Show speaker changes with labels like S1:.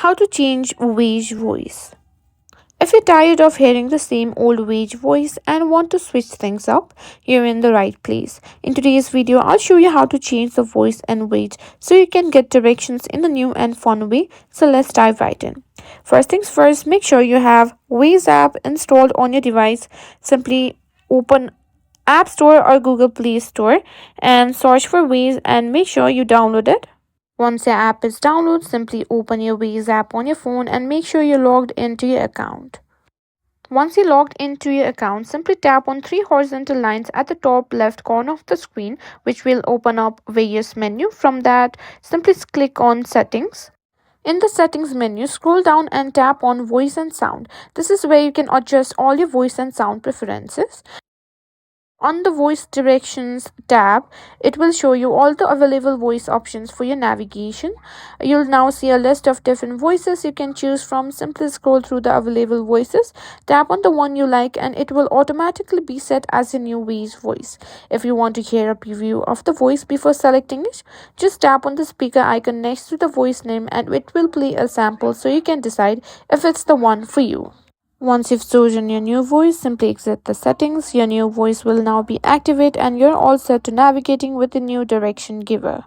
S1: How to change Waze voice. If you're tired of hearing the same old Waze voice and want to switch things up, you're in the right place. In today's video, I'll show you how to change the voice and Waze so you can get directions in a new and fun way. So let's dive right in. First things first, make sure you have Waze app installed on your device. Simply open App Store or Google Play Store and search for Waze and make sure you download it. Once your app is downloaded, simply open your Waze app on your phone and make sure you're logged into your account. Once you're logged into your account, simply tap on three horizontal lines at the top left corner of the screen, which will open up various menu. From that, simply click on Settings. In the Settings menu, scroll down and tap on Voice and Sound. This is where you can adjust all your voice and sound preferences. On the Voice Directions tab, it will show you all the available voice options for your navigation. You'll now see a list of different voices you can choose from. Simply scroll through the available voices, tap on the one you like, and it will automatically be set as your new Waze voice. If you want to hear a preview of the voice before selecting it, just tap on the speaker icon next to the voice name and it will play a sample so you can decide if it's the one for you. Once you've chosen your new voice, simply exit the settings. Your new voice will now be activated and you're all set to navigating with the new direction giver.